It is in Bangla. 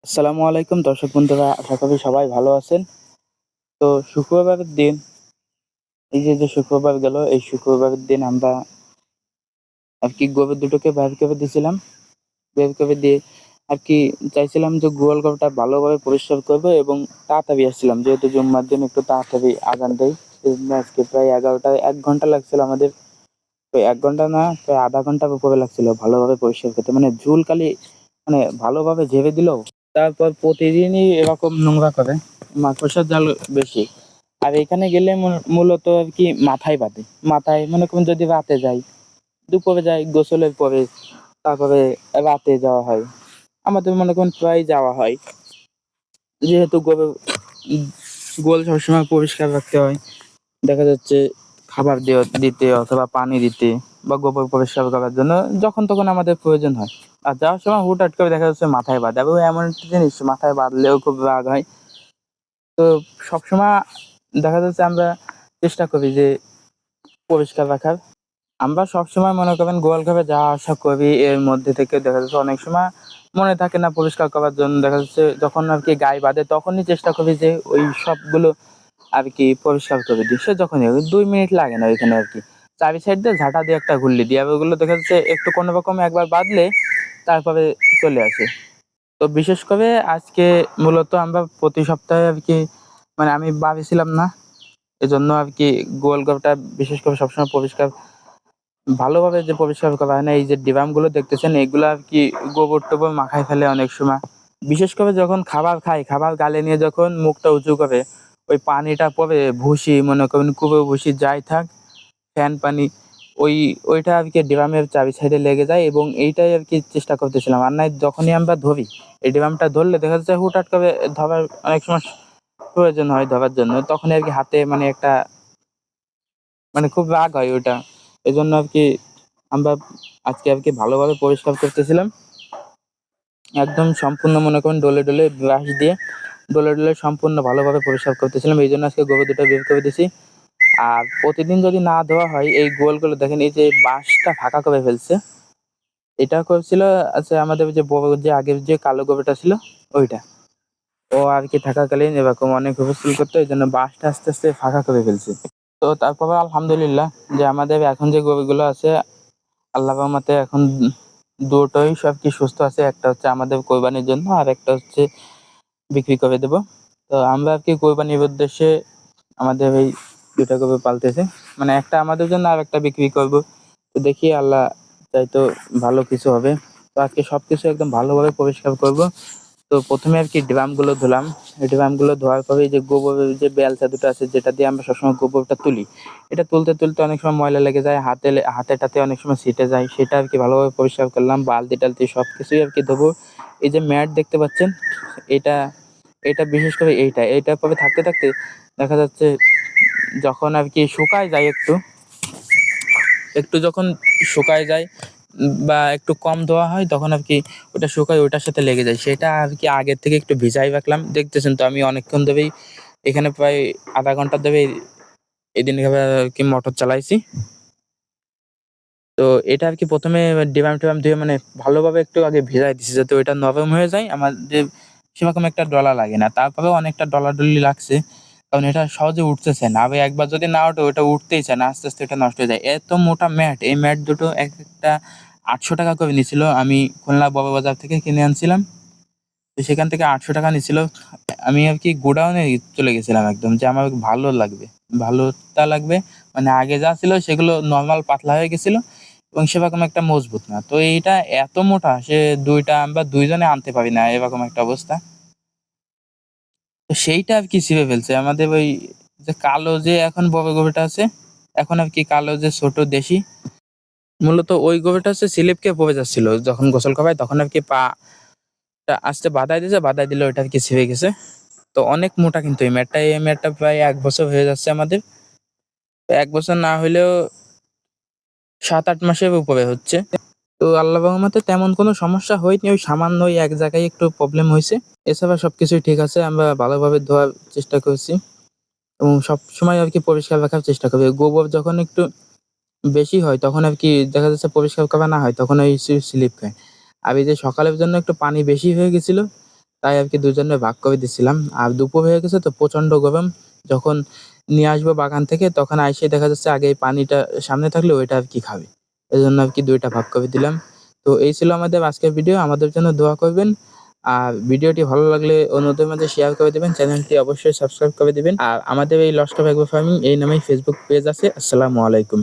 আসসালামু আলাইকুম দর্শক বন্ধুরা, আশা করি সবাই ভালো আছেন। তো শুক্রবারের দিন, এই যে শুক্রবার গেল, এই শুক্রবারের দিন আমরা গরু দুটোকে বের করে দিয়েছিলাম। বের করে দিয়ে চাইছিলাম যে গোয়াল ঘরটা ভালোভাবে পরিষ্কার করবো এবং তাড়াতাড়ি আসছিলাম। যেহেতু জুম্মার দিন একটু তাড়াতাড়ি আজান দেয়। এজন্য আজকে প্রায় ১১টা ১ ঘন্টা লাগছিল আমাদের। তো ১ ঘন্টা না, প্রায় আধা ঘন্টার উপরে লাগছিল ভালোভাবে পরিষ্কার করতে। মানে ধুলকালি ভালোভাবে ঝেড়ে দিল। তারপর প্রতিদিনই এরকম নোংরা করে। মাকড়সার জাল বেশি। আর এখানে গেলে মূলত মাথায় বাঁধে। মাথায় মনে করুন যদি রাতে যাই, দুপুরে যাই গোসলের পরে, তারপরে রাতে যাওয়া হয়। আমাদের মনে করুন প্রায় যাওয়া হয়। যেহেতু উম গোয়াল সবসময় পরিষ্কার রাখতে হয়। দেখা যাচ্ছে খাবার দিতে অথবা পানি দিতে বা গোবর পরিষ্কার করার জন্য যখন তখন আমাদের প্রয়োজন হয়। আর যাওয়ার সময় হুটহাট করে দেখা যাচ্ছে মাথায় বাঁধে এবং এমন একটা জিনিস মাথায় বাঁধলেও খুব রাগ হয়। তো সবসময় দেখা যাচ্ছে আমরা চেষ্টা করি যে পরিষ্কার রাখার। আমরা সবসময় মনে করেন গোয়ালঘরে যাওয়া আসা করি, এর মধ্যে থেকে দেখা যাচ্ছে অনেক সময় মনে থাকে না পরিষ্কার করার জন্য। দেখা যাচ্ছে যখন গায়ে বাঁধে তখনই চেষ্টা করি যে ওই সবগুলো পরিষ্কার করে দিই। সে যখনই হোক ২ মিনিট লাগে না ওইখানে আরকি। চারি সাইড দিয়ে ঝাঁটা দিয়ে একটা ঘুরলি দিয়ে ওগুলো দেখা যাচ্ছে একটু কোনরকম একবার বাঁধলে তারপরে চলে আসে। তো বিশেষ করে আজকে মূলত আমরা প্রতি সপ্তাহে মানে আমি বাড়ি ছিলাম না। এজন্য গোয়াল ঘরটা বিশেষ করে সবসময় ভালোভাবে যে পরিষ্কার করা হয় না। এই যে ডিবামগুলো দেখতেছেন এগুলো গোবর-টোবর মাখায় ফেলে অনেক সময়। বিশেষ করে যখন খাবার খায়, খাবার গালে নিয়ে যখন মুখটা উঁচু করে, ওই পানিটা পড়ে ভুসি মনে করেন কুপো ভুসি যাই থাক, ফ্যান পানি ওই ওইটা ড্রামের চারি সাইডে লেগে যায় এবং এইটাই চেষ্টা করতেছিলাম। আর নাই যখনই আমরা ধরি, এই ড্রামটা ধরলে দেখা যাচ্ছে হুটহাট করে ধরার অনেক সময় প্রয়োজন হয় ধরার জন্য। তখনই হাতে একটা খুব রাগ হয় ওইটা। এজন্য আমরা আজকে ভালোভাবে পরিষ্কার করতেছিলাম। একদম সম্পূর্ণ মনে করেন ডলে ব্রাশ দিয়ে ডলে সম্পূর্ণ ভালোভাবে পরিষ্কার করতেছিলাম। এইজন্য আজকে গরু দুটো বের করে দিছি। আর প্রতিদিন যদি না ধোয়া হয় এই গোয়ালগুলো দেখেন এই যে বাঁশটা ফাঁকা করে ফেলছে। এটা করছিল আমাদের যে বড় যে আগের যে কালো গরুটা ছিল ওইটা। ও থাকাকালীন এরকম অনেক হুলস্থুল করতো, এইজন্য বাঁশটা আস্তে, আস্তে ফাঁকা করে ফেলছে। তো তারপরে আলহামদুলিল্লাহ যে আমাদের এখন যে গরুগুলো আছে আল্লাহর রহমতে এখন দুটোই সুস্থ আছে। একটা হচ্ছে আমাদের কোরবানির জন্য আর একটা হচ্ছে বিক্রি করে দেব। তো আমরা কোরবানির উদ্দেশ্যে আমাদের এই ২ টা গরু পালতেছি। মানে একটা আমাদের জন্য আরেকটা বিক্রি করব। তো দেখি আল্লাহ চাইতো ভালো কিছু হবে। তো আজকে সবকিছু একদম ভালোভাবে পরিষ্কার করব। তো ১ম এ ড্রামগুলো ধুলাম। এই ড্রামগুলো ধোয়ার পরে এই যে গোবরের যে বেলচা দুটো আছে যেটা দিয়ে আমরা সবসময় গোবরটা তুলি। এটা তুলতে অনেক সময় ময়লা লেগে যায়। হাতে-টাতে অনেক সময় ছিটে যায়। সেটা ভালোভাবে পরিষ্কার করলাম। বালতি-টালতি সবকিছুই ধোবো। এই যে ম্যাট দেখতে পাচ্ছেন, এটা এটা বিশেষ করে এইটার পরে থাকতে দেখা যাচ্ছে যখন শুকায় যায় একটু যখন শুকায় যায় বা একটু কম ধোয়া হয় তখন ওটা শুকায় ওটার সাথে লেগে যায়। সেটা আগের থেকে একটু ভিজাই রাখলাম। দেখতেছেন তো আমি অনেকক্ষণ ধরেই এখানে প্রায় আধা ঘন্টা ধরে এদিন এভাবে মোটর চালাইছি। তো এটা ১ম এ ডিবাম-টিবাম ধুয়ে ভালোভাবে একটু আগে ভেজায় দিছি যাতে ওইটা নরম হয়ে যায়। আমাদের সেরকম একটা ডলা লাগে না। তারপরেও অনেকটা ডলাডলি লাগছে। কারণ এটা সহজে উঠতেছে না। আবার একবার যদি না ওঠে ওটা উঠতেই চায় না। আস্তে, আস্তে এটা নষ্ট হয়ে যায়। এত মোটা ম্যাট, এই ম্যাট দুটো একেকটা ৳৮০০ করে নিছিল। আমি খুলনা বড় বাজার থেকে কিনে আনছিলাম। তো সেখান থেকে ৳৮০০ নিছিল। আমি গোডাউনে চলে গেছিলাম একদম যে আমার ভালো লাগবে। ভালোটা লাগবে। মানে আগে যা ছিল সেগুলো নরমাল পাতলা হয়ে গেছিল এবং সেরকম একটা মজবুত না। তো এইটা এত মোটা ২ টা আমরা ২ জনে আনতে পারি না এরকম একটা অবস্থা। তো সেইটা ছিঁড়ে ফেলছে। আমাদের ওই যে কালো যে এখন বড় গরুটা আছে, এখন কালো যে ছোট দেশি, মূলত ওই গরুটা স্লিপ খেয়ে পড়ে যাচ্ছিল। যখন গোসল করায় তখন পাটা আস্তে বাধায় দিয়েছে, বাধায় দিলে ওইটা ছিঁড়ে গেছে। তো অনেক মোটা কিন্তু এই ম্যাটটা প্রায় ১ বছর হয়ে যাচ্ছে আমাদের। তো ১ বছর না হইলেও ৭-৮ মাসের উপরে হচ্ছে। তো আল্লাহর রহমতে তেমন কোনো সমস্যা হয়নি। ওই সামান্য ওই এক জায়গায় একটু প্রবলেম হইছে। এছাড়া সবকিছুই ঠিক আছে। আমরা ভালোভাবে ধোয়ার চেষ্টা করছি এবং সবসময় পরিষ্কার রাখার চেষ্টা করি। গোবর যখন একটু বেশি হয় তখন দেখা যাচ্ছে পরিষ্কার করা না হয় তখন ওই স্লিপ খায়। আর এই যে সকালের জন্য একটু পানি বেশি হয়ে গেছিল। তাই আর কি দুজনে ভাগ করে দিছিলাম। আর দুপুর হয়ে গেছে তো প্রচন্ড গরম। যখন নিয়ে আসবো বাগান থেকে তখন আইসে দেখা যাচ্ছে আগে এই পানিটা সামনে থাকলে ওইটা আর কি খাবে। এজন্য আর কি ২ টা ভাগ করে দিলাম। তো এই ছিল আমাদের আজকের ভিডিও। আমাদের জন্য দোয়া করবেন। আর ভিডিওটি ভালো লাগলে অন্যদের মাঝে শেয়ার করে দিবেন। চ্যানেলটি অবশ্যই সাবস্ক্রাইব করে দিবেন। আর আমাদের এই লস্ট অফ এগ্রো ফার্মিং এই নামেই ফেসবুক পেজ আছে। আসসালামু আলাইকুম।